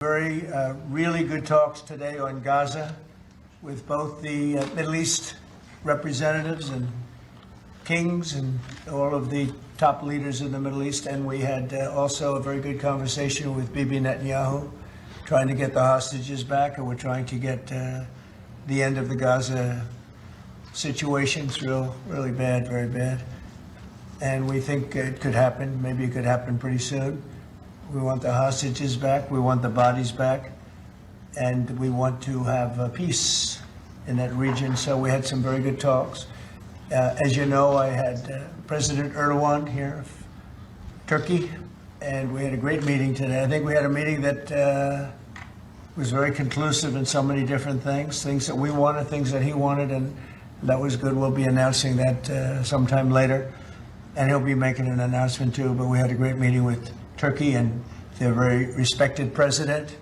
Really good talks today on Gaza with both the Middle East representatives and kings and all of the top leaders in the Middle East. And we had also a very good conversation with Bibi Netanyahu, trying to get the hostages back, and we're trying to get the end of the Gaza situation. It's really bad, very bad. And we think it could happen. Maybe it could happen pretty soon. We want the hostages back. We want the bodies back. And we want to have peace in that region. So we had some very good talks. As you know, I had President Erdogan here of Turkey, and we had a great meeting today. I think we had a meeting that was very conclusive in so many different things that we wanted, things that he wanted, and that was good. We'll be announcing that sometime later, and he'll be making an announcement too. But we had a great meeting with Turkey and their very respected president,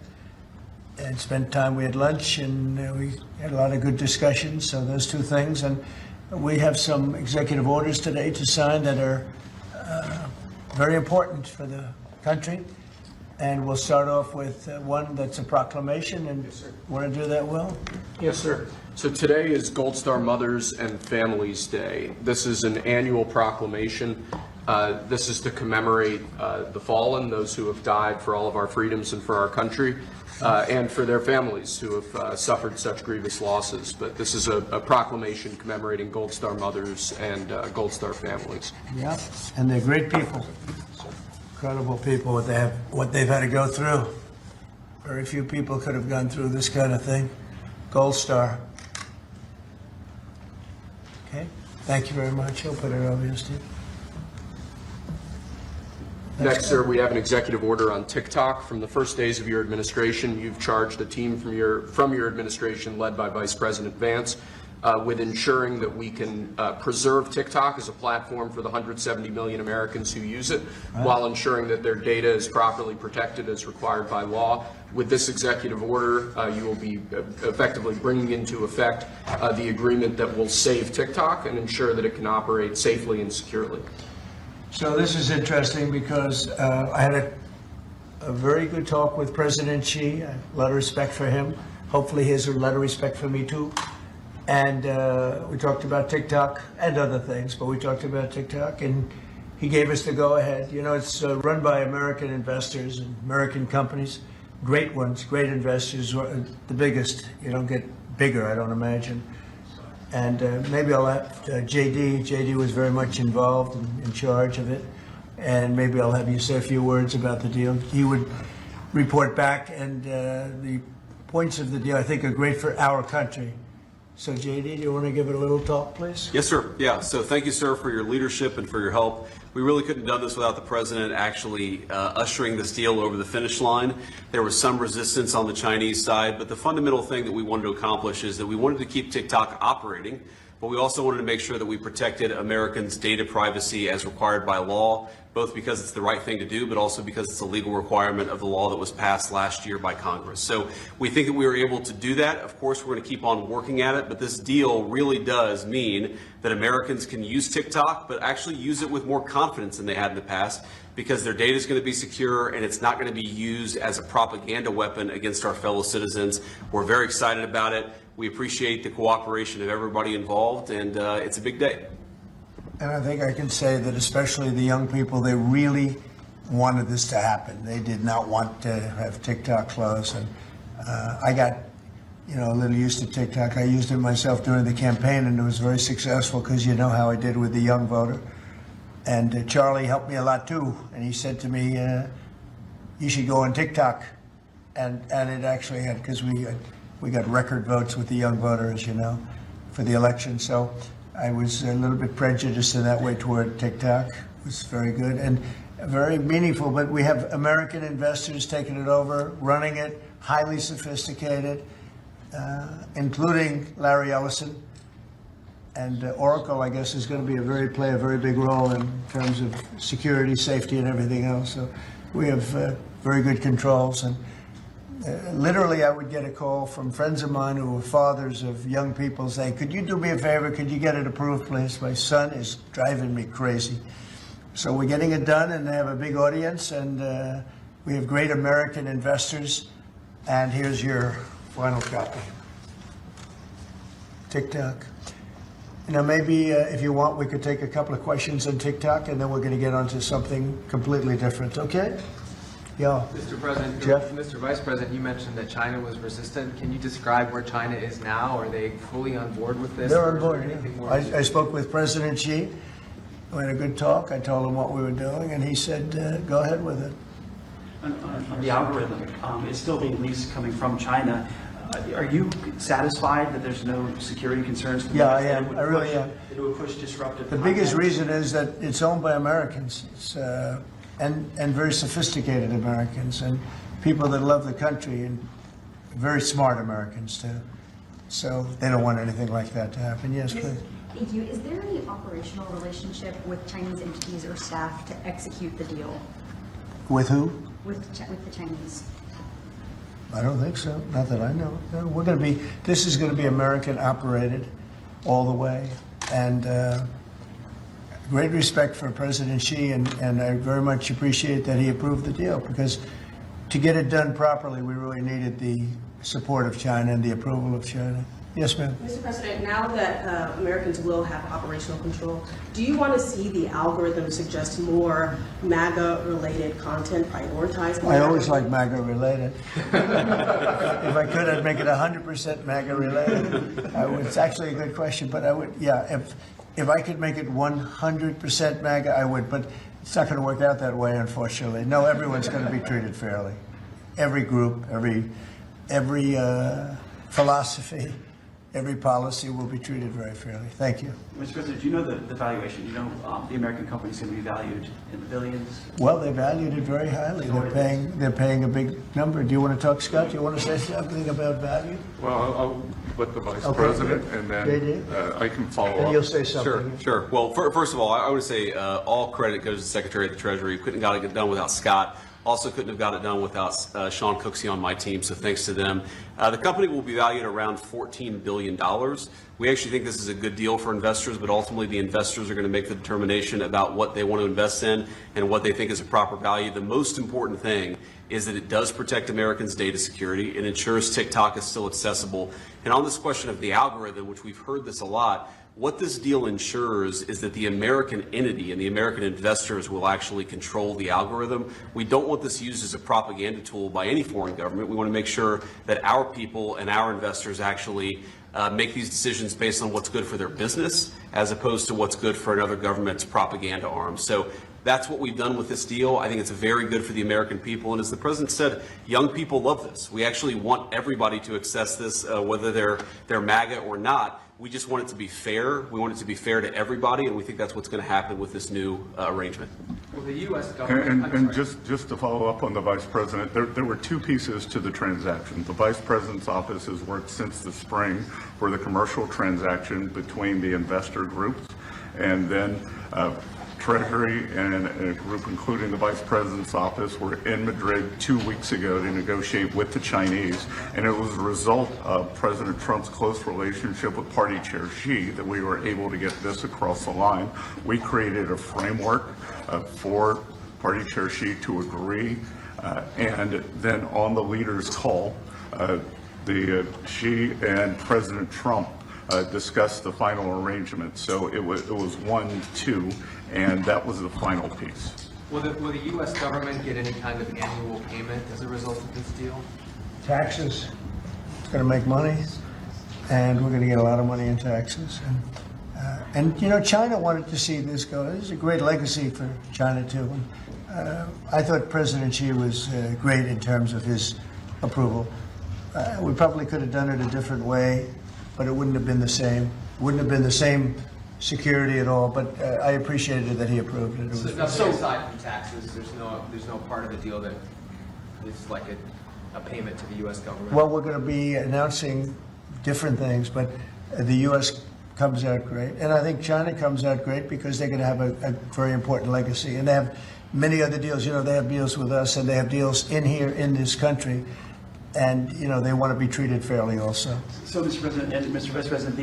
and spent time. We had lunch, and we had a lot of good discussions. So those two things, and we have some executive orders today to sign that are very important for the country. And we'll start off with one that's a proclamation. And yes, want to do that, Will? Yes, sir. So today is Gold Star Mothers and Families Day. This is an annual proclamation. This is to commemorate the fallen, those who have died for all of our freedoms and for our country, and for their families who have suffered such grievous losses. But this is a proclamation commemorating Gold Star Mothers and Gold Star families. Yeah, and they're great people, incredible people. What they've had to go through. Very few people could have gone through this kind of thing. Gold Star. Okay, thank you very much. I'll put it over here, Steve. Next, sir, we have an executive order on TikTok. From the first days of your administration, you've charged a team from your administration, led by Vice President Vance, with ensuring that we can preserve TikTok as a platform for the 170 million Americans who use it, while ensuring that their data is properly protected as required by law. With this executive order, you will be effectively bringing into effect the agreement that will save TikTok and ensure that it can operate safely and securely. So this is interesting because I had a very good talk with President Xi. A lot of respect for him. Hopefully he has a lot of respect for me too. And we talked about TikTok and other things, but we talked about TikTok, and he gave us the go-ahead. You know, it's run by American investors and American companies, great ones, great investors, the biggest. You don't get bigger, I don't imagine. And maybe I'll have JD. JD was very much involved and in charge of it. And maybe I'll have you say a few words about the deal. He would report back, and the points of the deal, I think, are great for our country. So JD, do you want to give it a little talk, please? Yes, sir. Yeah. So thank you, sir, for your leadership and for your help. We really couldn't have done this without the president actually ushering this deal over the finish line. There was some resistance on the Chinese side, but the fundamental thing that we wanted to accomplish is that we wanted to keep TikTok operating, but we also wanted to make sure that we protected Americans' data privacy as required by law, both because it's the right thing to do, but also because it's a legal requirement of the law that was passed last year by Congress. So we think that we were able to do that. Of course, we're going to keep on working at it, but this deal really does mean that Americans can use TikTok, but actually use it with more confidence than they had in the past, because their data is going to be secure and it's not going to be used as a propaganda weapon against our fellow citizens. We're very excited about it. We appreciate the cooperation of everybody involved, and it's a big day. And I think I can say that especially the young people, they really wanted this to happen. They did not want to have TikTok close. And I got, a little used to TikTok. I used it myself during the campaign, and it was very successful because you know how I did with the young voter. And Charlie helped me a lot too. And he said to me, you should go on TikTok. And it actually had, because we got record votes with the young voter, as you know, for the election. So I was a little bit prejudiced in that way toward TikTok. It was very good and very meaningful. But we have American investors taking it over, running it, highly sophisticated, including Larry Ellison. And Oracle, I guess, is going to play a very big role in terms of security, safety, and everything else. So we have very good controls. And literally, I would get a call from friends of mine who were fathers of young people saying, could you do me a favor? Could you get it approved, please? My son is driving me crazy. So we're getting it done, and they have a big audience, and we have great American investors And here's your final copy. TikTok. You know, maybe if you want, we could take a couple of questions on TikTok, and then we're going to get onto something completely different, okay? Yeah. Mr. President, Jeff? Mr. Vice President, you mentioned that China was resistant. Can you describe where China is now? Are they fully on board with this? They're or on is there board, anything yeah. more? I spoke with President Xi. We had a good talk. I told him what we were doing, and he said, go ahead with it. On the algorithm, it's still being leased coming from China. Are you satisfied that there's no security concerns? from Yeah, that? I am. That it would I really push- am. It would push disruptive The biggest content? reason is that it's owned by Americans, and very sophisticated Americans, and people that love the country, and very smart Americans too. So they don't want anything like that to happen. Yes, please. Thank you. Is there any operational relationship with Chinese entities or staff to execute the deal With who? with the Chinese? I don't think so. Not that I know. No, we're going to be. This is going to be American operated all the way, and great respect for President Xi, and I very much appreciate that he approved the deal, because to get it done properly, we really needed the support of China and the approval of China. Yes, ma'am. Mr. President, now that Americans will have operational control, do you want to see the algorithm suggest more MAGA-related content prioritized? I always like MAGA related. If I could, I'd make it 100% MAGA related. It's actually a good question, but I would, yeah, if I could make it 100% MAGA, I would, but it's not going to work out that way, unfortunately. No, everyone's going to be treated fairly. Every group, every philosophy, every policy will be treated very fairly. Thank you. Mr. President, do you know the valuation? Do you know the American company is going to be valued in the billions? Well, they valued it very highly. They're paying a big number. Do you want to talk, Scott? Do you want to say something about value? Well, I'll let the Vice Okay, President, good. and then JD? I can follow And you'll up. say something. Sure. Well, first of all, I would say all credit goes to the Secretary of the Treasury. Couldn't have got it done without Scott. Also couldn't have got it done without Sean Cooksey on my team, so thanks to them. The company will be valued around $14 billion. We actually think this is a good deal for investors, but ultimately the investors are going to make the determination about what they want to invest in and what they think is a proper value. The most important thing is that it does protect Americans' data security. It ensures TikTok is still accessible. And on this question of the algorithm, which we've heard this a lot, what this deal ensures is that the American entity and the American investors will actually control the algorithm. We don't want this used as a propaganda tool by any foreign government. We want to make sure that our people and our investors actually make these decisions based on what's good for their business as opposed to what's good for another government's propaganda arm. So that's what we've done with this deal. I think it's very good for the American people. And as the president said, young people love this. We actually want everybody to access this, whether they're MAGA or not. We just want it to be fair. We want it to be fair to everybody, and we think that's what's going to happen with this new arrangement. Will the U.S. government? And just to follow up on the Vice President, there were two pieces to the transaction. The Vice President's office has worked since the spring for the commercial transaction between the investor groups, and then Treasury and a group including the Vice President's office were in Madrid 2 weeks ago to negotiate with the Chinese, and it was a result of President Trump's close relationship with Party Chair Xi that we were able to get this across the line. We created a framework for Party Chair Xi to agree, and then on the leaders' call, Xi and President Trump discussed the final arrangement. So it was 1-2, and that was the final piece. Will the U.S. government get any kind of annual payment as a result of this deal? Taxes. It's going to make money, and we're going to get a lot of money in taxes. And you know, China wanted to see this go. This is a great legacy for China too. And, I thought President Xi was great in terms of his approval. We probably could have done it a different way, but it wouldn't have been the same. Wouldn't have been the same security at all. But I appreciated that he approved it. It was So nothing aside from taxes, there's no part of the deal that is like a payment to the U.S. government? Well, we're going to be announcing different things, but the U.S. comes out great. And I think China comes out great because they're going to have a very important legacy. And they have many other deals. You know, they have deals with us, and they have deals in here in this country. And, you know, they want to be treated fairly also. So, Mr. President and Mr. Vice President,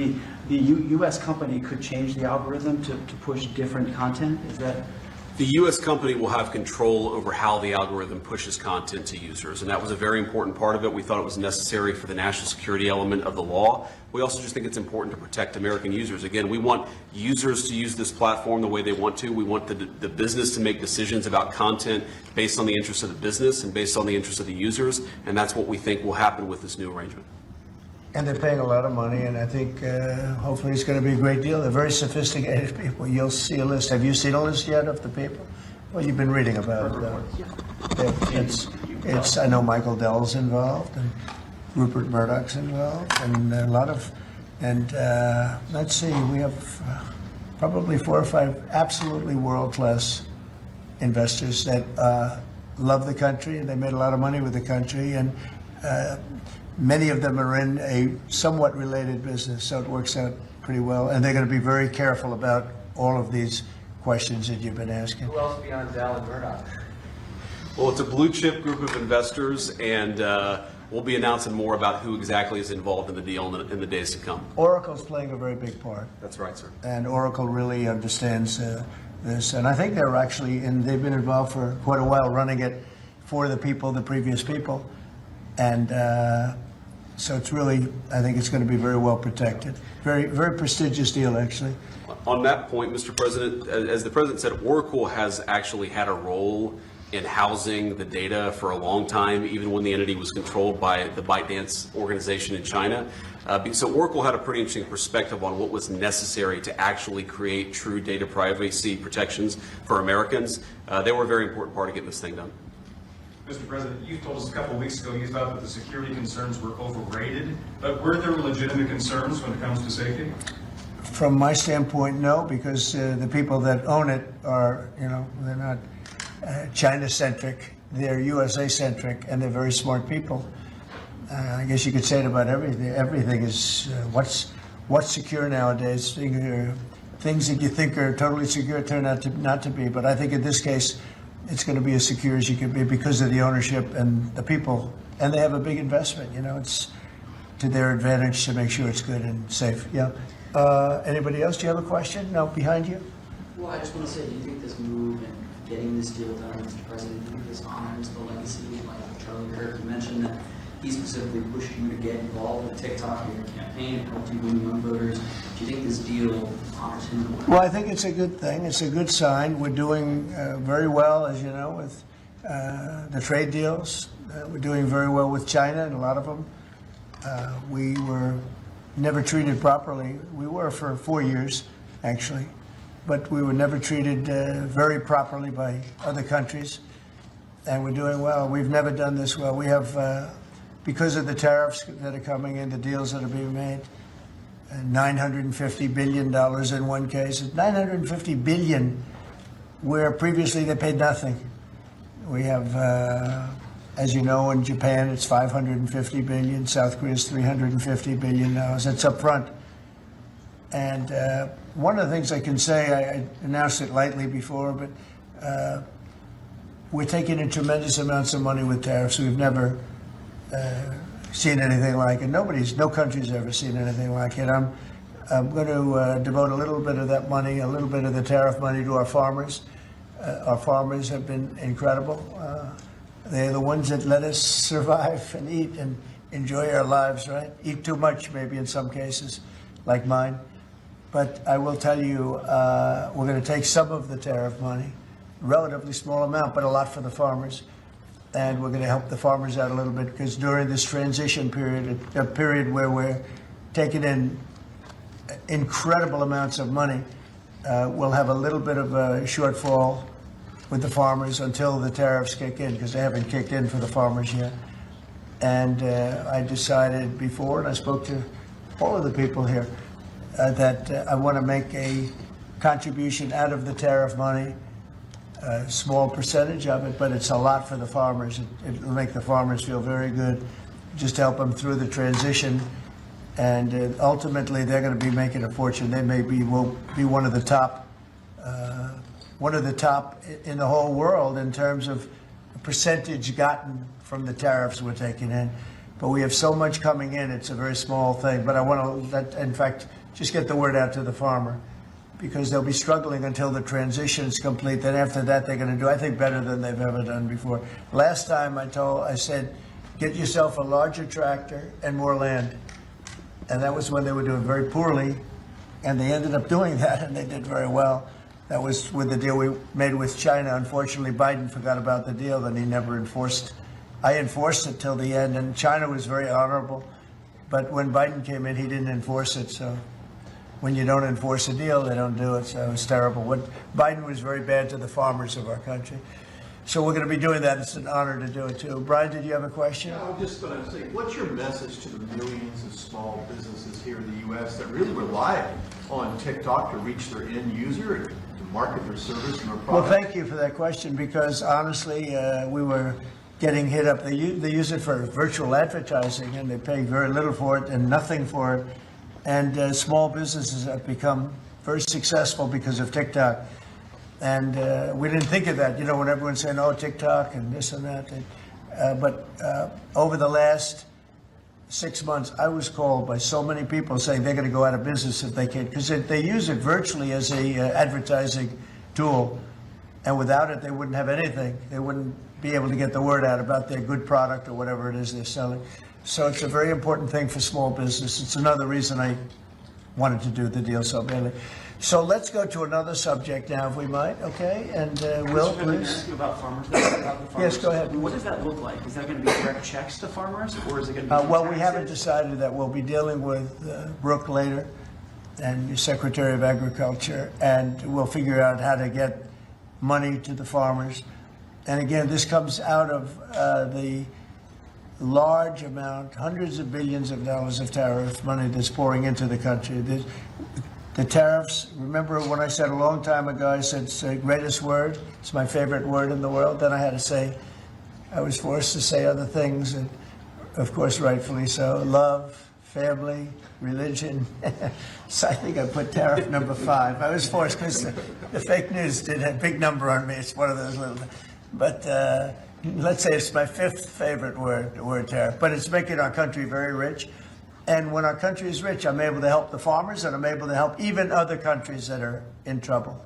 the U.S. company could change the algorithm to push different content? Is that The U.S. company will have control over how the algorithm pushes content to users, and that was a very important part of it. We thought it was necessary for the national security element of the law. We also just think it's important to protect American users. Again, we want users to use this platform the way they want to. We want the business to make decisions about content based on the interests of the business and based on the interests of the users, and that's what we think will happen with this new arrangement. And they're paying a lot of money, and I think hopefully it's going to be a great deal. They're very sophisticated people. You'll see a list. Have you seen a list yet of the people? Well, you've been reading about it. It's. I know Michael Dell's involved, and Rupert Murdoch's involved, and a lot of. And let's see, we have probably 4 or 5 absolutely world-class investors that love the country, and they made a lot of money with the country, and. Many of them are in a somewhat related business, so it works out pretty well. And they're going to be very careful about all of these questions that you've been asking. Who else beyond Dell and Murdoch? Well, it's a blue chip group of investors, and we'll be announcing more about who exactly is involved in the deal in the days to come. Oracle's playing a very big part. That's right, sir. And Oracle really understands this. And I think they're actually, and they've been involved for quite a while running it for the people, the previous people. And so it's really, I think it's going to be very well protected. Very, very prestigious deal, actually. On that point, Mr. President, as the President said, Oracle has actually had a role in housing the data for a long time, even when the entity was controlled by the ByteDance organization in China. So Oracle had a pretty interesting perspective on what was necessary to actually create true data privacy protections for Americans. They were a very important part of getting this thing done. Mr. President, you told us a couple of weeks ago you thought that the security concerns were overrated, but were there legitimate concerns when it comes to safety? From my standpoint, no, because the people that own it are, they're not China-centric, they're USA-centric, and they're very smart people. I guess you could say it about everything. Everything is, what's secure nowadays? Things that you think are totally secure turn out to not to be, but I think in this case, it's going to be as secure as you can be because of the ownership and the people. And they have a big investment, it's to their advantage to make sure it's good and safe. Yeah. Anybody else? Do you have a question? No, behind you? Well, I just want to say, do you think this move and getting this deal done, Mr. President, do you think this honors the legacy of like Charlie Kirk? You mentioned that he specifically pushed you to get involved with TikTok in your campaign and helped you win young voters. Do you think this deal honors him? Well, I think it's a good thing. It's a good sign. We're doing very well, as you know, with the trade deals. We're doing very well with China, and a lot of them. We were never treated properly. We were for 4 years, actually, but we were never treated very properly by other countries, and we're doing well. We've never done this well. We have, because of the tariffs that are coming in, the deals that are being made, $950 billion in one case, $950 billion, where previously they paid nothing. We have, as you know, in Japan, it's $550 billion. South Korea is $350 billion. That's up front. And one of the things I can say, I announced it lightly before, but we're taking in tremendous amounts of money with tariffs. We've never seen anything like it. No country's ever seen anything like it. I'm going to devote a little bit of that money, a little bit of the tariff money to our farmers. Our farmers have been incredible. They're the ones that let us survive and eat and enjoy our lives, right? Eat too much, maybe in some cases, like mine. But I will tell you, we're going to take some of the tariff money, relatively small amount, but a lot for the farmers. And we're going to help the farmers out a little bit because during this transition period, a period where we're taking in incredible amounts of money, we'll have a little bit of a shortfall with the farmers until the tariffs kick in, because they haven't kicked in for the farmers yet. And I decided before, and I spoke to all of the people here, that I want to make a contribution out of the tariff money, a small percentage of it, but it's a lot for the farmers. It'll make the farmers feel very good, just help them through the transition. And ultimately, they're going to be making a fortune. They will be one of the top in the whole world in terms of percentage gotten from the tariffs we're taking in. But we have so much coming in, it's a very small thing. But I want to, in fact, just get the word out to the farmer because they'll be struggling until the transition is complete. Then after that, they're going to do, I think, better than they've ever done before. Last time I said, get yourself a larger tractor and more land. And that was when they were doing very poorly, and they ended up doing that, and they did very well. That was with the deal we made with China. Unfortunately, Biden forgot about the deal, and he never enforced. I enforced it till the end, and China was very honorable. But when Biden came in, he didn't enforce it. So when you don't enforce a deal, they don't do it. So it was terrible. Biden was very bad to the farmers of our country. So we're going to be doing that. It's an honor to do it, too. Brian, did you have a question? I was just going to say, what's your message to the millions of small businesses here in the U.S. that really rely on TikTok to reach their end user, to market their service and their product? Well, thank you for that question, because honestly, we were getting hit up. They use it for virtual advertising, and they pay very little for it and nothing for it. And small businesses have become very successful because of TikTok. And we didn't think of that, when everyone's saying, oh, TikTok and this and that. But over the last 6 months, I was called by so many people saying they're going to go out of business if they can't, because they use it virtually as a advertising tool. And without it, they wouldn't have anything. They wouldn't be able to get the word out about their good product or whatever it is they're selling. So it's a very important thing for small business. It's another reason I wanted to do the deal so badly. So let's go to another subject now, if we might, okay? And Will, Mr. President, can I please. ask you about farmers? About the farmers? Yes, go ahead. What does that look like? Is that going to be direct checks to farmers, or is it going to be Well, through we haven't taxes? decided that. We'll be dealing with Brooke later, and your Secretary of Agriculture, and we'll figure out how to get money to the farmers. And again, this comes out of the large amount, hundreds of billions of dollars of tariff money that's pouring into the country. The tariffs, remember when I said a long time ago, I said it's the greatest word, it's my favorite word in the world. Then I had to say, I was forced to say other things, and of course, rightfully so. Love, family, religion. So I think I put tariff number 5. I was forced because the fake news did a big number on me. It's one of those little, but let's say it's my 5th favorite word, the word tariff. But it's making our country very rich. And when our country is rich, I'm able to help the farmers, and I'm able to help even other countries that are in trouble,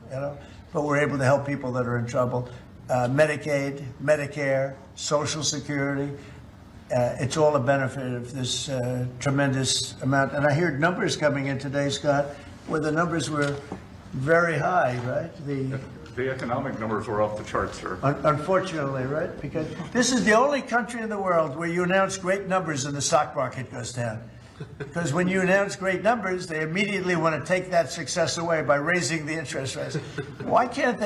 But we're able to help people that are in trouble. Medicaid, Medicare, Social Security. It's all a benefit of this tremendous amount. And I heard numbers coming in today, Scott, where the numbers were very high, right? The economic numbers were off the charts, sir. Unfortunately, right? Because this is the only country in the world where you announce great numbers and the stock market goes down. Because when you announce great numbers, they immediately want to take that success away by raising the interest rates. Why can't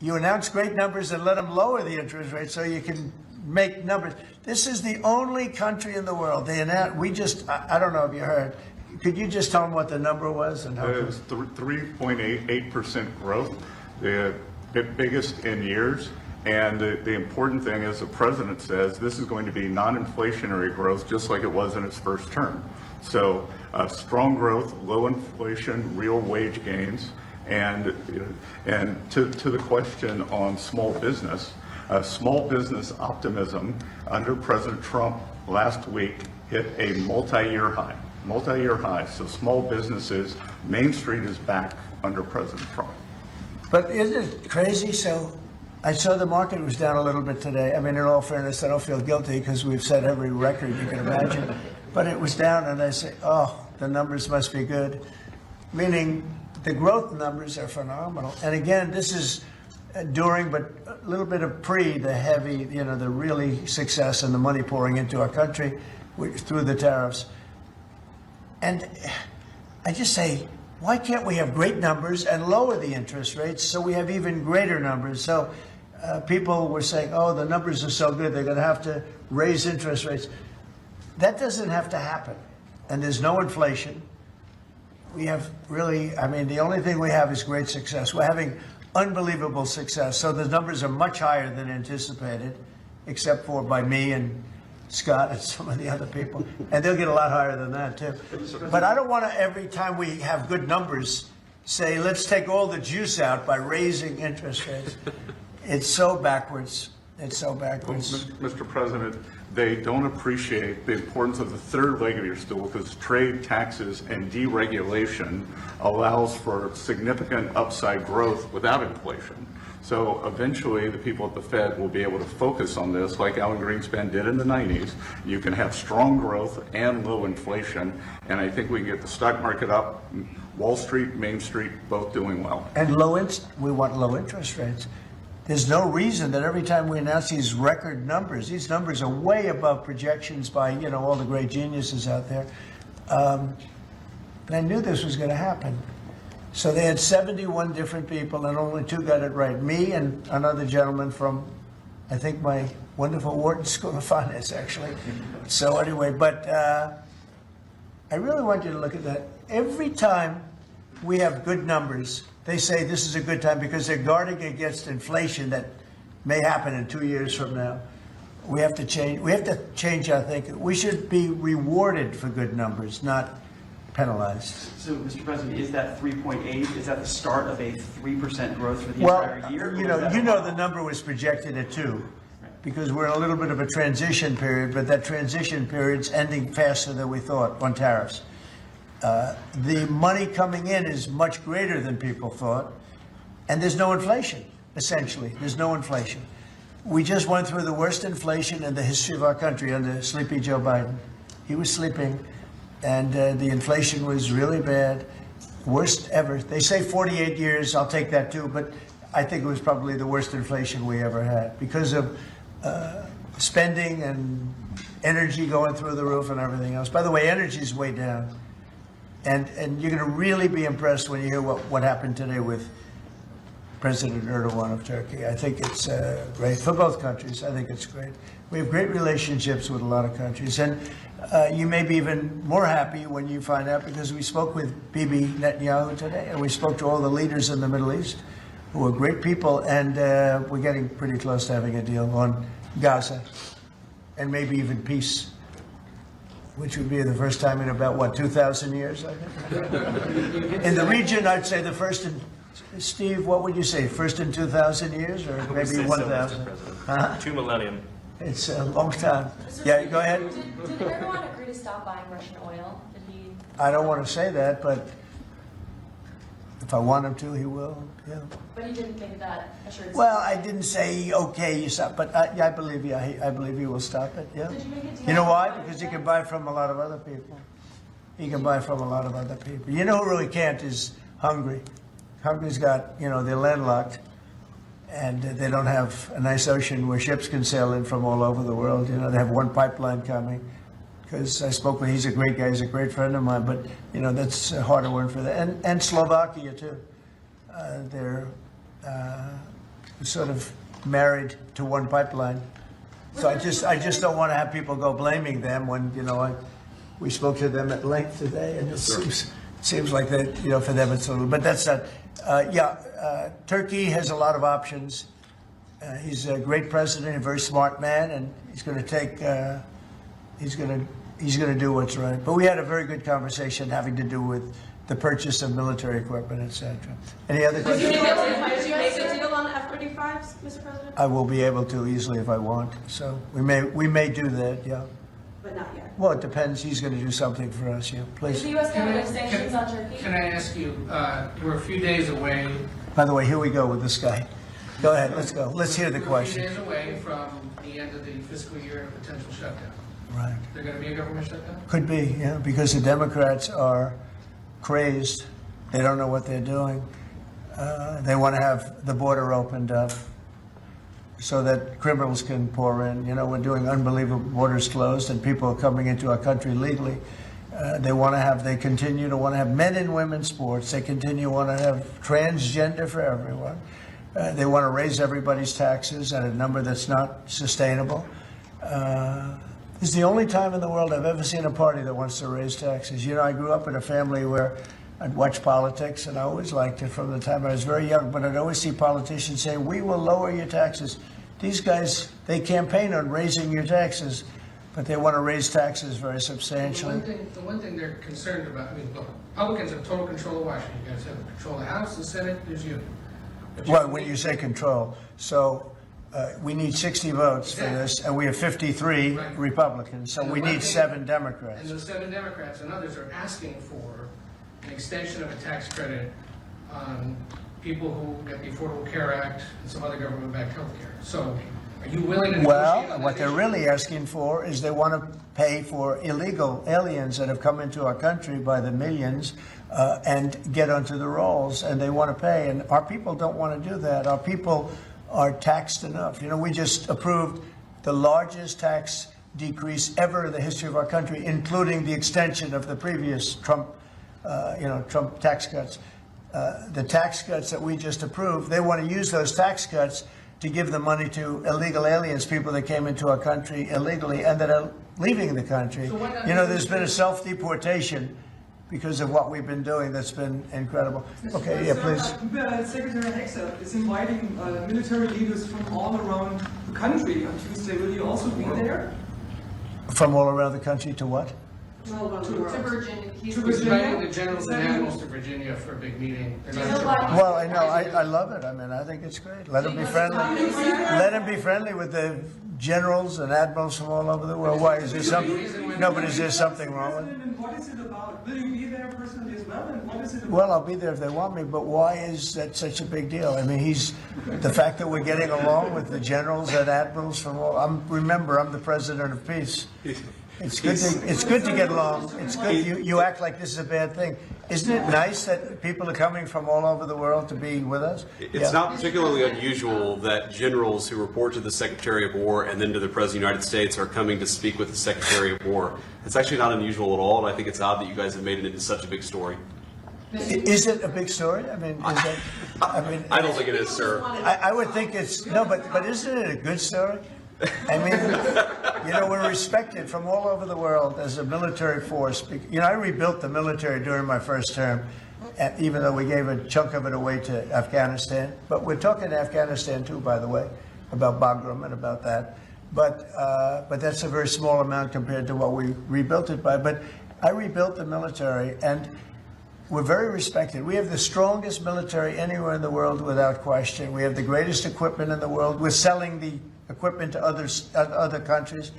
you announce great numbers and let them lower the interest rate so you can make numbers? This is the only country in the world. I don't know if you heard. Could you just tell them what the number was? And how It was 3.88% growth, the biggest in years. And the important thing is the president says this is going to be non-inflationary growth, just like it was in its first term. So strong growth, low inflation, real wage gains. And to the question on small business optimism under President Trump last week hit a multi-year high. So small businesses, Main Street is back under President Trump. But isn't it crazy? So I saw the market was down a little bit today. I mean, in all fairness, I don't feel guilty because we've set every record you can imagine. But it was down, and I say, oh, the numbers must be good. Meaning the growth numbers are phenomenal. And again, this is during, but a little bit of the heavy, the really success and the money pouring into our country through the tariffs. And I just say, why can't we have great numbers and lower the interest rates so we have even greater numbers? So people were saying, oh, the numbers are so good, they're going to have to raise interest rates. That doesn't have to happen. And there's no inflation. We have really, the only thing we have is great success. We're having unbelievable success. So the numbers are much higher than anticipated, except for by me and Scott and some of the other people. And they'll get a lot higher than that, too. But I don't want to, every time we have good numbers, say, let's take all the juice out by raising interest rates. It's so backwards. It's so backwards. Mr. President, they don't appreciate the importance of the third leg of your stool, because trade, taxes, and deregulation allows for significant upside growth without inflation. So eventually, the people at the Fed will be able to focus on this, like Alan Greenspan did in the 90s. You can have strong growth and low inflation, and I think we can get the stock market up, Wall Street, Main Street, both doing well. And we want low interest rates. There's no reason that every time we announce these record numbers, these numbers are way above projections by, all the great geniuses out there. But I knew this was going to happen. So they had 71 different people, and only 2 got it right. Me and another gentleman from, I think, my wonderful Wharton School of Finance, actually. So anyway, but I really want you to look at that. Every time we have good numbers, they say this is a good time because they're guarding against inflation that may happen in 2 years from now. We have to change our thinking. We should be rewarded for good numbers, not penalized. So, Mr. President, is that 3.8, is that the start of a 3% growth for the entire year? The number was projected at 2, because we're in a little bit of a transition period, but that transition period's ending faster than we thought on tariffs. The money coming in is much greater than people thought, and there's no inflation, essentially. There's no inflation. We just went through the worst inflation in the history of our country under Sleepy Joe Biden. He was sleeping, and the inflation was really bad, worst ever. They say 48 years, I'll take that too, but I think it was probably the worst inflation we ever had because of spending and energy going through the roof and everything else. By the way, energy is way down. And you're going to really be impressed when you hear what happened today with President Erdogan of Turkey. I think it's great for both countries. I think it's great. We have great relationships with a lot of countries. And you may be even more happy when you find out, because we spoke with Bibi Netanyahu today, and we spoke to all the leaders in the Middle East, who are great people, and we're getting pretty close to having a deal on Gaza, and maybe even peace, which would be the first time in about, 2,000 years, I think? In the region, I'd say the first in, Steve, what would you say, first in 2,000 years, or maybe 1,000? 2 millennium. It's a long time. Yeah, go ahead. Did Erdogan agree to stop buying Russian oil? Did he? I don't want to say that, but if I want him to, he will, yeah. But he didn't think that assured. Well, I didn't say, okay, you stop, but I believe you. I believe he will stop it, yeah. Did you make a deal? You know why? Because he can buy from a lot of other people. He can buy from a lot of other people. You know who really can't is Hungary. Hungary's got, they're landlocked, and they don't have a nice ocean where ships can sail in from all over the world. They have one pipeline coming. Because I spoke with, he's a great guy, he's a great friend of mine, but, that's a harder one for them. And Slovakia, too. They're sort of married to one pipeline. So I just don't want to have people go blaming them when, we spoke to them at length today, and it seems like that, for them it's a little, but that's not, Turkey has a lot of options. He's a great president, a very smart man, and he's going to take, he's going to do what's right. But we had a very good conversation having to do with the purchase of military equipment, etc. Any other questions? Did you make a deal on F-35s, Mr. President? I will be able to easily if I want. So we may do that, yeah. But not yet. Well, it depends. He's going to do something for us, yeah. Is Please. the U.S. going to lift sanctions on Turkey? Can I ask you, we're a few days away. By the way, here we go with this guy. Go ahead, let's go. Let's hear the We're a question. few days away from the end of the fiscal year and a potential shutdown. Right. Is there going to be a government shutdown? Could be, yeah, because the Democrats are crazed. They don't know what they're doing. They want to have the border opened up so that criminals can pour in. We're doing unbelievable borders closed and people are coming into our country legally. They continue to want to have men and women sports. They continue to want to have transgender for everyone. They want to raise everybody's taxes at a number that's not sustainable. This is the only time in the world I've ever seen a party that wants to raise taxes. I grew up in a family where I'd watch politics, and I always liked it from the time I was very young, but I'd always see politicians say, we will lower your taxes. These guys, they campaign on raising your taxes, but they want to raise taxes very substantially. The one thing they're concerned about, look, Republicans have total control of Washington. You guys have control of the House, the Senate, there's you. Well, when you say control, so we need 60 votes for this, and we have 53 Right. Republicans, so And the we one need thing- 7 And Democrats. those 7 Democrats and others are asking for an extension of a tax credit on people who get the Affordable Care Act and some other government-backed health care. So are you willing to negotiate Well, on what that they're issue? really asking for is they want to pay for illegal aliens that have come into our country by the millions and get onto the rolls, and they want to pay. And our people don't want to do that. Our people are taxed enough. You know, we just approved the largest tax decrease ever in the history of our country, including the extension of the previous Trump tax cuts. The tax cuts that we just approved, they want to use those tax cuts to give the money to illegal aliens, people that came into our country illegally and that are leaving the country. So why not You know, do there's this been a too? self-deportation because of what we've been doing that's been incredible. Okay, yeah, please. Secretary Hexer is inviting military leaders from all around the country on Tuesday. Will you also be there? From all around the country to what? To Virginia. He's To Virginia? inviting the generals and admirals to Virginia for a big meeting. They're not sure why. Well, I know, I love it. I mean, I think it's great. Let them be friendly. Let them be friendly with the generals and admirals from all over the world. Why, is there something, no, but is there something wrong with it? And what is it about? Will you be there personally as well? And what is it about? Well, I'll be there if they want me, but why is that such a big deal? I mean, the fact that we're getting along with the generals and admirals from all, remember, I'm the president of peace. It's good to get along. It's good, you act like this is a bad thing. Isn't it nice that people are coming from all over the world to be with us? It's not particularly unusual that generals who report to the Secretary of War and then to the President of the United States are coming to speak with the Secretary of War. It's actually not unusual at all, and I think it's odd that you guys have made it into such a big story. Is it a big story? I mean, I don't think it is, sir. I would think it's, no, but isn't it a good story? I mean, you know, we're respected from all over the world as a military force. You know, I rebuilt the military during my first term, even though we gave a chunk of it away to Afghanistan. But we're talking Afghanistan too, by the way, about Bagram and about that. But that's a very small amount compared to what we rebuilt it by. But I rebuilt the military, and we're very respected. We have the strongest military anywhere in the world without question. We have the greatest equipment in the world. We're selling the equipment to other countries,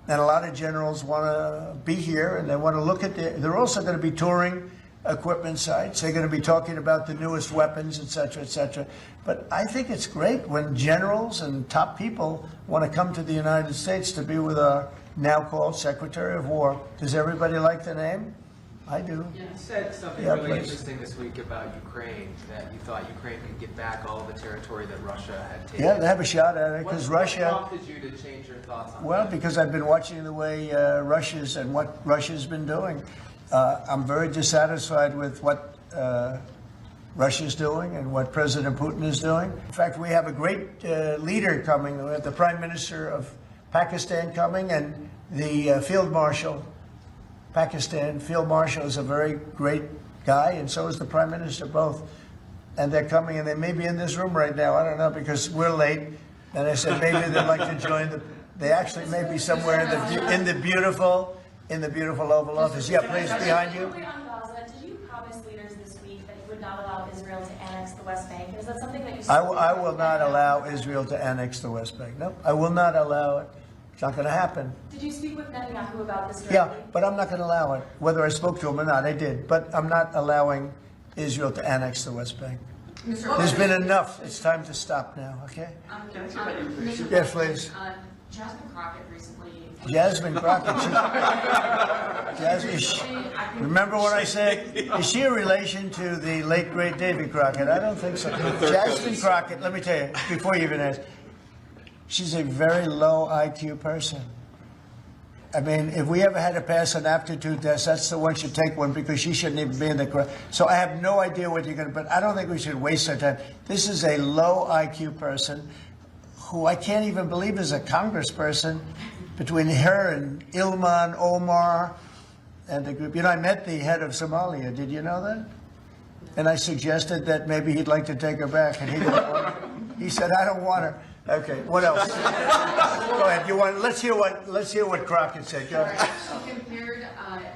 and a lot of generals want to be here and they want to look at they're also going to be touring equipment sites. They're going to be talking about the newest weapons, et cetera, et cetera. But I think it's great when generals and top people want to come to the United States to be with our now called Secretary of War. Does everybody like the name? I do. You said something Yeah, really please. interesting this week about Ukraine, that you thought Ukraine could get back all the territory that Russia had taken. Yeah, they have a shot at it because Russia. What prompted you to change your thoughts on Well, that? because I've been watching the way what Russia's been doing. I'm very dissatisfied with what Russia's doing and what President Putin is doing. In fact, we have a great leader coming. We have the Prime Minister of Pakistan coming and the Field Marshal. Pakistan Field Marshal is a very great guy, and so is the Prime Minister, both. And they're coming, and they may be in this room right now. I don't know, because we're late. And I said maybe they'd like to join they actually may be somewhere in the beautiful Oval Office. Yeah, please, behind you. Quickly on Gaza, did you promise leaders this week that you would not allow Israel to annex the West Bank? Is that something that you I will not allow Israel to annex the West Bank. No, I will not allow it. It's not going to happen. Did you speak with Netanyahu about this Yeah, directly? but I'm not going to allow it. Whether I spoke to him or not, I did. But I'm not allowing Israel to annex the West Bank. There's been enough. It's time to stop now, okay? Yes, please. Jasmine Crockett recently. Jasmine Crockett. Remember what I said? Is she a relation to the late, great Davy Crockett? I don't think so. Jasmine Crockett, let me tell you, before you even ask, she's a very low IQ person. I mean, if we ever had to pass an aptitude test, that's the one should take one because she shouldn't even be in the crowd. So I have no idea what you're going to, but I don't think we should waste our time. This is a low IQ person who I can't even believe is a congressperson between her and Ilman Omar and the group. You know, I met the head of Somalia. Did you know that? And I suggested that maybe he'd like to take her back, and he didn't want her. He said, I don't want her. Okay, what else? Go ahead, let's hear what Crockett said. Go ahead. She compared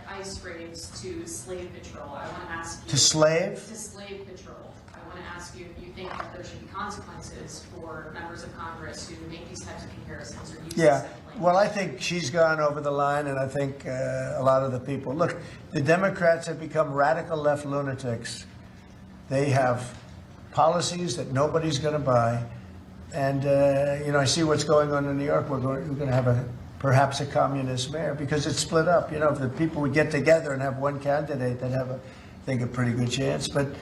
ICE raids to slave patrol. I want to ask you. To slave? To slave patrol. I want to ask you if you think that there should be consequences for members of Congress who make these types of comparisons or use this Yeah, type of language. well, I think she's gone over the line, and I think a lot of the people. Look, the Democrats have become radical left lunatics. They have policies that nobody's going to buy. And, I see what's going on in New York. We're going to have perhaps a communist mayor because it's split up. If the people would get together and have one candidate, they'd have, I think, a pretty good chance. But it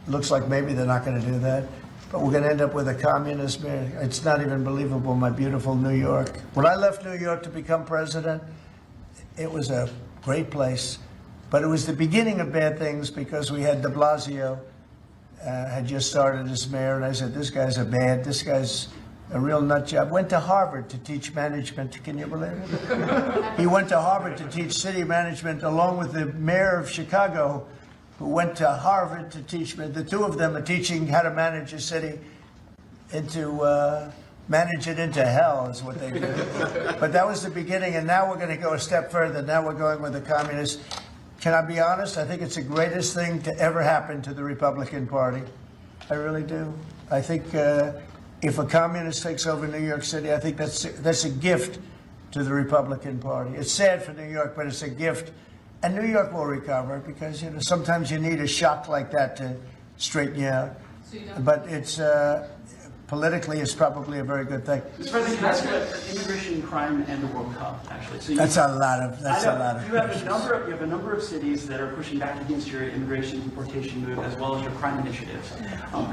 looks like maybe they're not going to do that. But we're going to end up with a communist mayor. It's not even believable, my beautiful New York. When I left New York to become president, it was a great place. But it was the beginning of bad things because we had de Blasio had just started as mayor, and I said, this guy's a real nut job. Went to Harvard to teach management. Can you believe it? He went to Harvard to teach city management along with the mayor of Chicago, who went to Harvard to teach. The two of them are teaching how to manage a city manage it into hell is what they do. But that was the beginning, and now we're going to go a step further. Now we're going with the communists. Can I be honest? I think it's the greatest thing to ever happen to the Republican Party. I really do. I think if a communist takes over New York City, I think that's a gift to the Republican Party. It's sad for New York, but it's a gift. And New York will recover because sometimes you need a shock like that to straighten you out. But it's politically, it's probably a very good thing. Mr. President, can I ask about immigration, crime, and the World Cup, actually? So That's a lot of. You have a number of cities that are pushing back against your immigration deportation move, as well as your crime initiatives.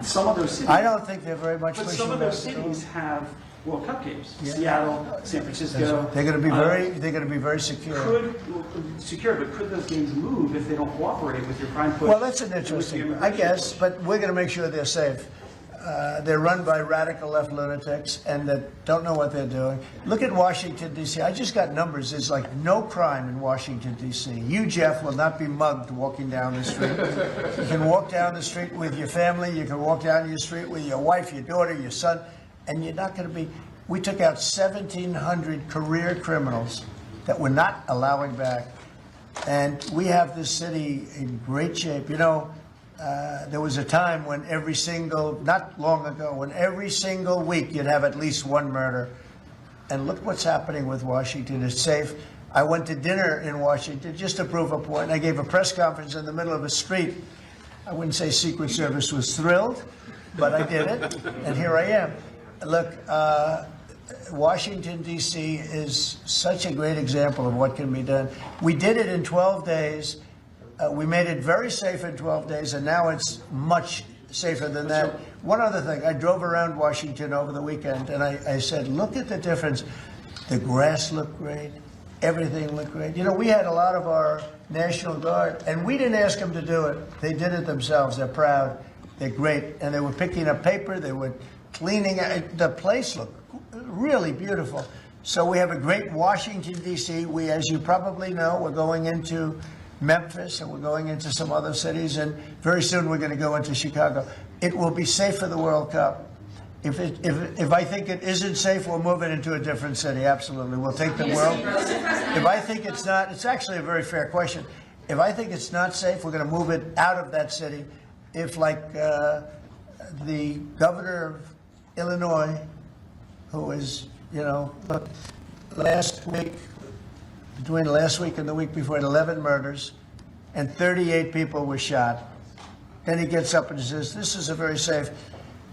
Some of those cities. I don't think they're very much. But pushing some of those back. cities have World Cup games. Yeah. Seattle, San Francisco. They're going to be very. They're going to be very secure. But could those games move if they don't cooperate with your crime push? Well, that's an interesting. I guess, but we're going to make sure they're safe. They're run by radical left lunatics and that don't know what they're doing. Look at Washington, D.C. I just got numbers. There's like no crime in Washington, D.C. You, Jeff, will not be mugged walking down the street. You can walk down the street with your family. You can walk down your street with your wife, your daughter, your son, and you're not going to be. We took out 1,700 career criminals that we're not allowing back. And we have this city in great shape. There was a time when not long ago, when every single week you'd have at least one murder. And look what's happening with Washington. It's safe. I went to dinner in Washington just to prove a point. I gave a press conference in the middle of a street. I wouldn't say Secret Service was thrilled, but I did it. And here I am. Look, Washington, D.C. is such a great example of what can be done. We did it in 12 days. We made it very safe in 12 days, and now it's much safer than that. One other thing, I drove around Washington over the weekend, and I said, look at the difference. The grass looked great. Everything looked great. We had a lot of our National Guard, and we didn't ask them to do it. They did it themselves. They're proud. They're great. And they were picking up paper. They were cleaning. The place looked really beautiful. So we have a great Washington, D.C. We, as you probably know, we're going into Memphis, and we're going into some other cities, and very soon we're going to go into Chicago. It will be safe for the World Cup. If I think it isn't safe, we'll move it into a different city. Absolutely, we'll take the world. If I think it's not, it's actually a very fair question. If I think it's not safe, we're going to move it out of that city. If, like the governor of Illinois, who is, last week. Between last week and the week before, 11 murders, and 38 people were shot. Then he gets up and he says, this is a very safe.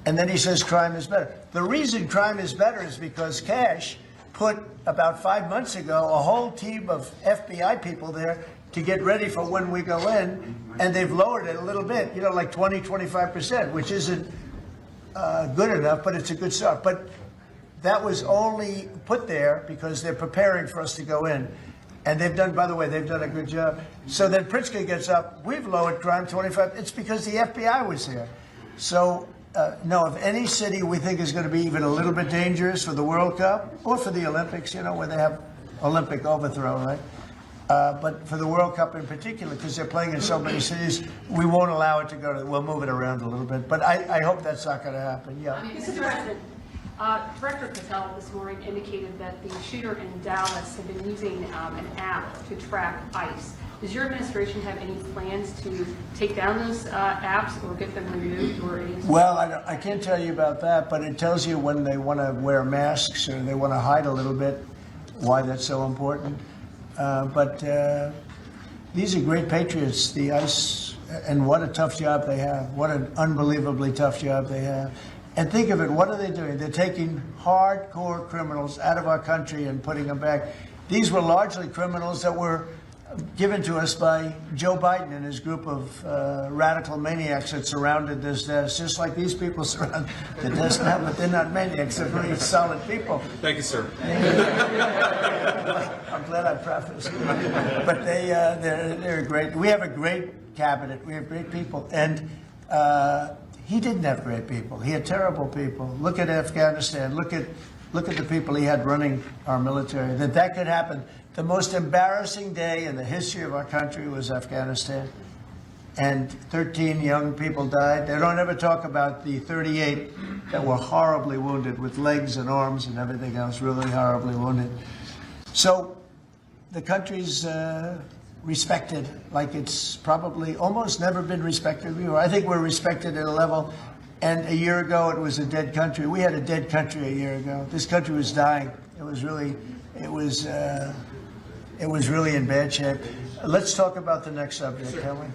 And then he says crime is better. The reason crime is better is because Cash put, about 5 months ago, a whole team of FBI people there to get ready for when we go in, and they've lowered it a little bit, like 20, 25%, which isn't good enough, but it's a good start. But that was only put there because they're preparing for us to go in. And they've done, by the way, they've done a good job. So then Pritzker gets up, we've lowered crime 25. It's because the FBI was there. So, no, if any city we think is going to be even a little bit dangerous for the World Cup or for the Olympics, where they have Olympic overthrow, right? But for the World Cup in particular, because they're playing in so many cities, we won't allow it to go to, we'll move it around a little bit. But I hope that's not going to happen, yeah. Mr. President, Director Patel this morning indicated that the shooter in Dallas had been using an app to track ICE. Does your administration have any plans to take down those apps or get them removed or any? Well, I can't tell you about that, but it tells you when they want to wear masks or they want to hide a little bit, why that's so important. But these are great patriots, the ICE, and what a tough job they have. What an unbelievably tough job they have. And think of it, what are they doing? They're taking hardcore criminals out of our country and putting them back. These were largely criminals that were given to us by Joe Biden and his group of radical maniacs that surrounded this desk, just like these people surround the desk now, but they're not maniacs, they're very solid people. Thank you, sir. I'm glad I prefaced. But they're great. We have a great cabinet. We have great people. And he didn't have great people. He had terrible people. Look at Afghanistan. Look at the people he had running our military. That could happen. The most embarrassing day in the history of our country was Afghanistan. And 13 young people died. They don't ever talk about the 38 that were horribly wounded with legs and arms and everything else, really horribly wounded. So the country's respected like it's probably almost never been respected before. I think we're respected at a level, and a year ago it was a dead country. We had a dead country a year ago. This country was dying. It was really in bad shape. Let's talk about the next subject, can we?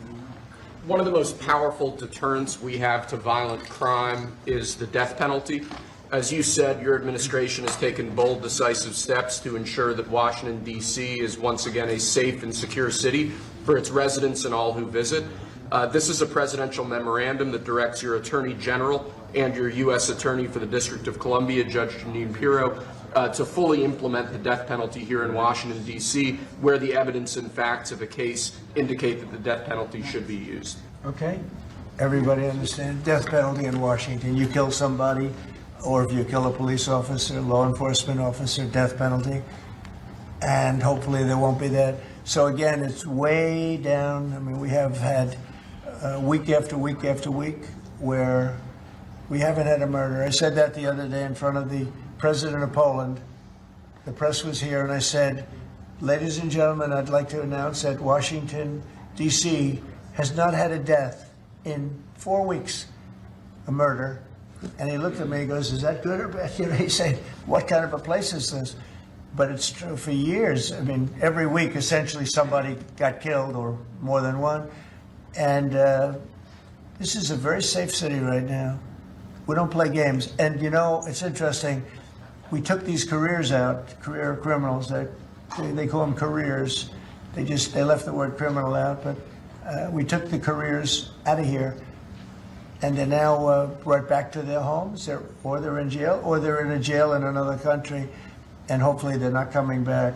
One of the most powerful deterrents we have to violent crime is the death penalty. As you said, your administration has taken bold, decisive steps to ensure that Washington, D.C. is once again a safe and secure city for its residents and all who visit. This is a presidential memorandum that directs your Attorney General and your U.S. Attorney for the District of Columbia, Judge Jeanine Pirro, to fully implement the death penalty here in Washington, D.C., where the evidence and facts of a case indicate that the death penalty should be used. Okay. Everybody understand? Death penalty in Washington. You kill somebody, or if you kill a police officer, law enforcement officer, death penalty. And hopefully there won't be that. So again, it's way down. I mean, we have had week after week after week where we haven't had a murder. I said that the other day in front of the president of Poland. The press was here, and I said, ladies and gentlemen, I'd like to announce that Washington, D.C. has not had a death in 4 weeks, a murder. And he looked at me and goes, is that good or bad? You know, he said, what kind of a place is this? But it's true for years. I mean, every week, essentially, somebody got killed or more than one. And this is a very safe city right now. We don't play games. And, you know, it's interesting. We took these careers out, career criminals. They call them careers. They left the word criminal out. But we took the careers out of here. And they're now brought back to their homes, or they're in jail, or they're in a jail in another country. And hopefully they're not coming back.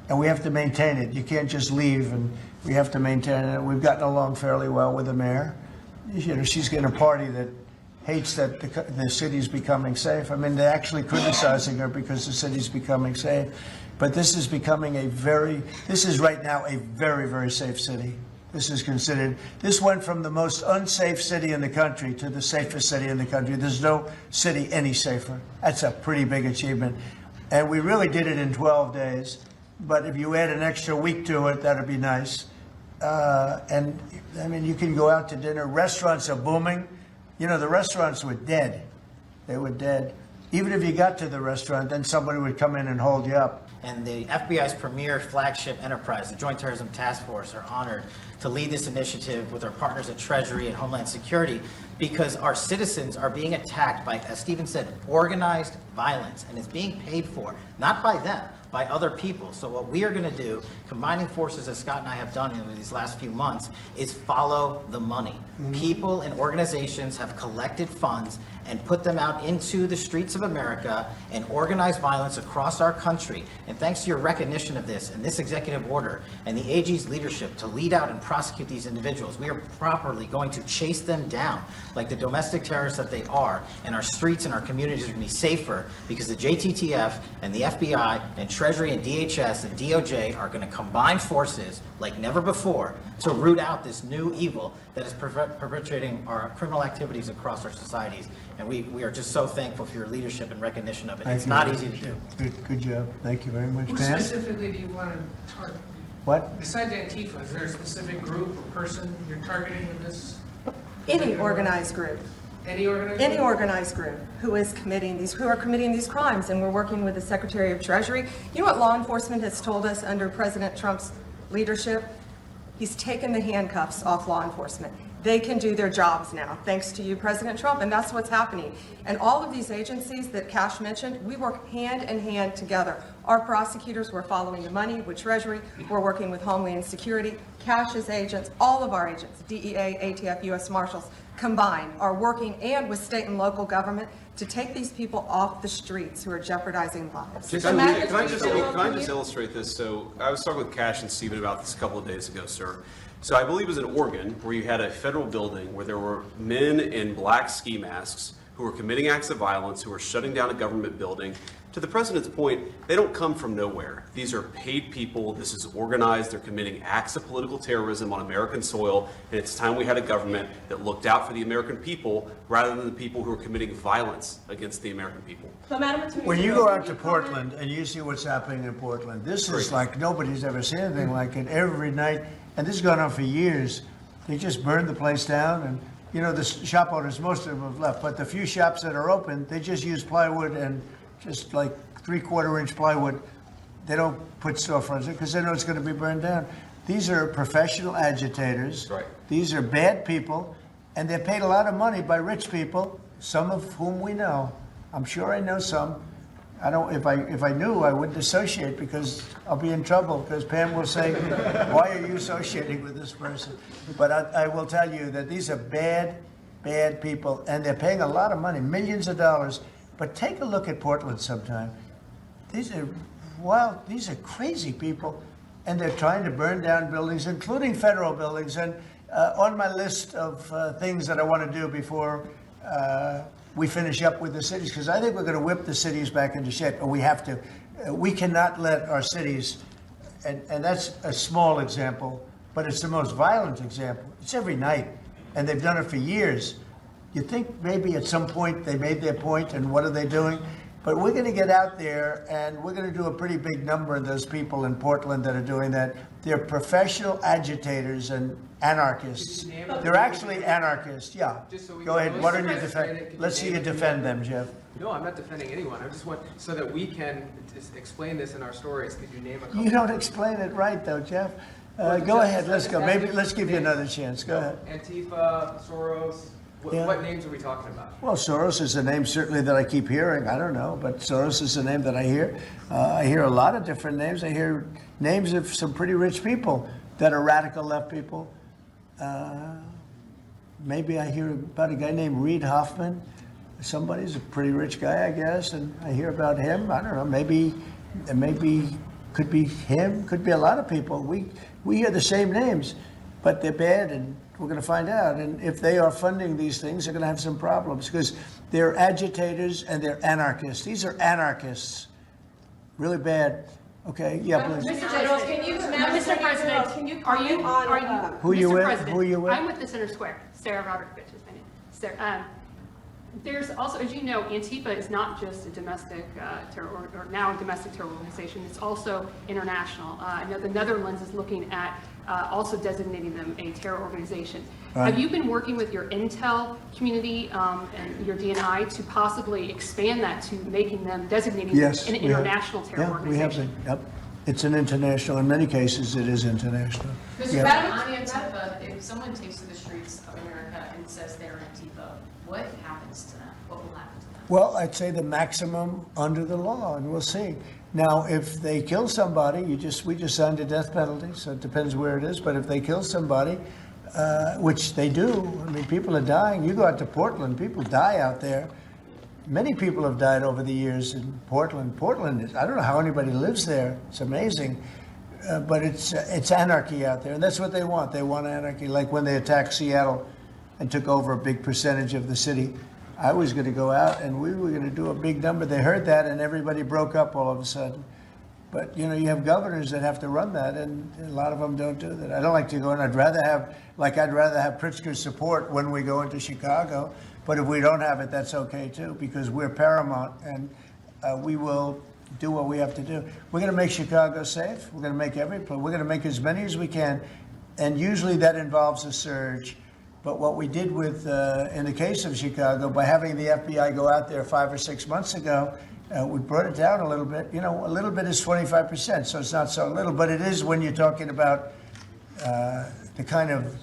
And we have to maintain it. You can't just leave, and we have to maintain it. We've gotten along fairly well with the mayor. You know, she's getting a party that hates that the city's becoming safe. I mean, they're actually criticizing her because the city's becoming safe. But this is becoming this is right now a very, very safe city. This went from the most unsafe city in the country to the safest city in the country. There's no city any safer. That's a pretty big achievement. And we really did it in 12 days. But if you add an extra week to it, that'd be nice. And I mean, you can go out to dinner. Restaurants are booming. You know, the restaurants were dead. They were dead. Even if you got to the restaurant, then somebody would come in and hold you up. And the FBI's premier flagship enterprise, the Joint Terrorism Task Force, are honored to lead this initiative with our partners at Treasury and Homeland Security, because our citizens are being attacked by, as Stephen said, organized violence, and it's being paid for, not by them, by other people. So what we are going to do, combining forces as Scott and I have done in these last few months, is follow the money. People and organizations have collected funds and put them out into the streets of America and organized violence across our country. And thanks to your recognition of this and this executive order and the AG's leadership to lead out and prosecute these individuals, we are properly going to chase them down like the domestic terrorists that they are. And our streets and our communities are going to be safer because the JTTF and the FBI and Treasury and DHS and DOJ are going to combine forces like never before to root out this new evil that is perpetrating our criminal activities across our societies. And we are just so thankful for your leadership and recognition of it. Thank It's you. not easy to do. Good job. Thank you very much. Who Pam? specifically do you want to target? What? Besides Antifa, is there a specific group or person you're targeting with this? Any organized group. Any organization? Any organized group who are committing these crimes, and we're working with the Secretary of Treasury. You know what law enforcement has told us under President Trump's leadership? He's taken the handcuffs off law enforcement. They can do their jobs now, thanks to you, President Trump, and that's what's happening. And all of these agencies that Cash mentioned, we work hand in hand together. Our prosecutors, we're following the money with Treasury, we're working with Homeland Security, Cash's agents, all of our agents, DEA, ATF, U.S. Marshals, combined are working, and with state and local government, to take these people off the streets who are jeopardizing lives. Can I just illustrate this? So I was talking with Cash and Stephen about this a couple of days ago, sir. So I believe it was in Oregon where you had a federal building where there were men in black ski masks who were committing acts of violence, who were shutting down a government building. To the president's point, they don't come from nowhere. These are paid people. This is organized. They're committing acts of political terrorism on American soil. And it's time we had a government that looked out for the American people rather than the people who are committing violence against the American people. But Madam Attorney When you General, go can out to you comment- Portland and you see what's happening in Portland, this is like nobody's ever seen anything like it every night. And this has gone on for years. They just burned the place down, and you know, the shop owners, most of them have left, but the few shops that are open, they just use plywood and just like 3/4-inch plywood. They don't put storefronts in because they know it's going to be burned down. These are professional agitators. Right. These are bad people, and they're paid a lot of money by rich people, some of whom we know. I'm sure I know some. I don't. If I knew, I wouldn't associate because I'll be in trouble. Because Pam will say, "Why are you associating with this person?" But I will tell you that these are bad people, and they're paying a lot of money, millions of dollars. But take a look at Portland sometime. These are these are crazy people, and they're trying to burn down buildings, including federal buildings. And on my list of things that I want to do before we finish up with the cities, because I think we're going to whip the cities back into shape, or we have to. We cannot let our cities, and that's a small example, but it's the most violent example. It's every night, and they've done it for years. You think maybe at some point they made their point, and what are they doing? But we're going to get out there, and we're going to do a pretty big number of those people in Portland that are doing that. They're professional agitators and anarchists. They're actually anarchists, yeah. Go ahead, why don't you defend? Let's see you defend them, Jeff. No, I'm not defending anyone. I just want, so that we can just explain this in our stories, could you name a couple? You don't explain it right, though, Jeff. Well, Go just- ahead, let's go. just Maybe ask let's give you names. another chance. Go ahead. Antifa, Soros, Yeah. what names are we talking about? Well, Soros is a name certainly that I keep hearing. I don't know, but Soros is a name that I hear. I hear a lot of different names. I hear names of some pretty rich people that are radical left people. Maybe I hear about a guy named Reid Hoffman. Somebody's a pretty rich guy, I guess, and I hear about him. I don't know. Maybe could be him. Could be a lot of people. We hear the same names, but they're bad, and we're going to find out. And if they are funding these things, they're going to have some problems because they're agitators and they're anarchists. These are anarchists. Really bad. Okay, yeah, please. Mr. General, can you, Mr. President, can you are you, comment are on, you? Who you Mr. with? President, Who you with? I'm with the Center Square. Sarah Roderick is my name. Sarah, there's also, as you know, Antifa is not just a domestic terror, or now a domestic terror organization. It's also international. I know the Netherlands is looking at also designating them a terror organization. Right. Have you been working with your intel community and your DNI to possibly expand that to making them designating Yes, them an we have. international terror Yeah, we have organization? been. Yep. It's an international. In many cases, it is international. Mr. Yeah. President, on Antifa, if someone takes to the streets of America and says they're Antifa, what happens to them? What will happen to them? Well, I'd say the maximum under the law, and we'll see. Now, if they kill somebody, we just signed a death penalty, so it depends where it is. But if they kill somebody, which they do, I mean, people are dying. You go out to Portland, people die out there. Many people have died over the years in Portland. Portland is, I don't know how anybody lives there. It's amazing. But it's anarchy out there, and that's what they want. They want anarchy. Like when they attacked Seattle and took over a big percentage of the city, I was going to go out and we were going to do a big number. They heard that and everybody broke up all of a sudden. But, you know, you have governors that have to run that, and a lot of them don't do that. I don't like to go in. I'd rather have Pritzker's support when we go into Chicago. But if we don't have it, that's okay too, because we're paramount, and we will do what we have to do. We're going to make Chicago safe. We're going to make we're going to make as many as we can, and usually that involves a surge. But what we did with, in the case of Chicago, by having the FBI go out there 5 or 6 months ago, we brought it down a little bit. You know, a little bit is 25%, so it's not so little, but it is when you're talking about the kind of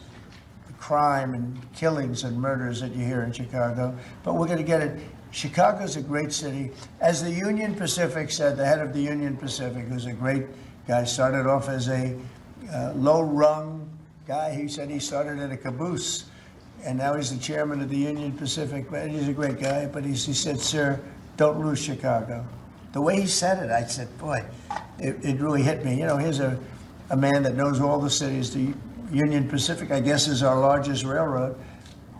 crime and killings and murders that you hear in Chicago. But we're going to get it. Chicago's a great city. As the Union Pacific said, the head of the Union Pacific, who's a great guy, started off as a low-rung guy. He said he started in a caboose, and now he's the chairman of the Union Pacific. But he's a great guy. But he said, "Sir, don't lose Chicago." The way he said it, I said, boy, it really hit me. You know, here's a man that knows all the cities. The Union Pacific, I guess, is our largest railroad.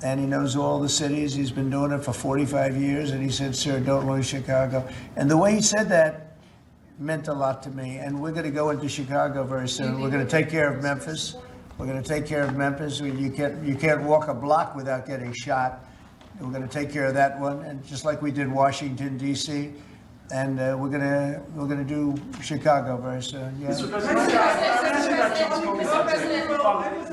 And he knows all the cities. He's been doing it for 45 years. And he said, "Sir, don't lose Chicago." And the way he said that meant a lot to me. And we're going to go into Chicago very soon. We're going to take care of Memphis. We're going to take care of Memphis. You can't walk a block without getting shot. We're going to take care of that one. And just like we did Washington, D.C., and we're gonna do Chicago very soon. Yeah. Mr. President,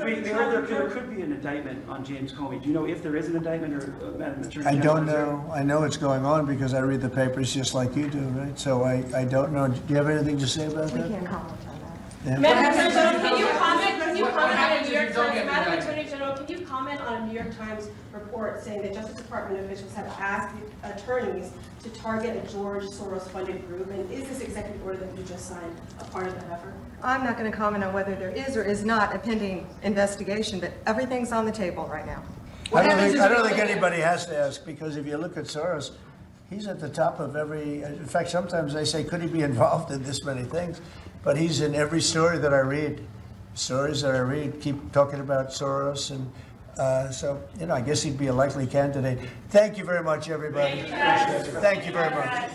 we heard there could be an indictment on James Comey. Do you know if there is an indictment, or Madam Attorney General? I don't know. I know it's going on because I read the papers just like you do, right? So I don't know. Do you have anything to say about that? We can't comment on that. Yeah. Madam Attorney General, can you comment on a New York Times? Madam Attorney General, can you comment on a New York Times report saying that Justice Department officials have asked attorneys to target a George Soros-funded group? And is this executive order that you just signed a part of that effort? I'm not going to comment on whether there is or is not a pending investigation, but everything's on the table right now. I don't think anybody has to ask, because if you look at Soros, he's at the top of every. In fact, sometimes they say, could he be involved in this many things? But he's in every story that I read. Stories that I read keep talking about Soros, and so, you know, I guess he'd be a likely candidate. Thank you very much, everybody. Thank you very much.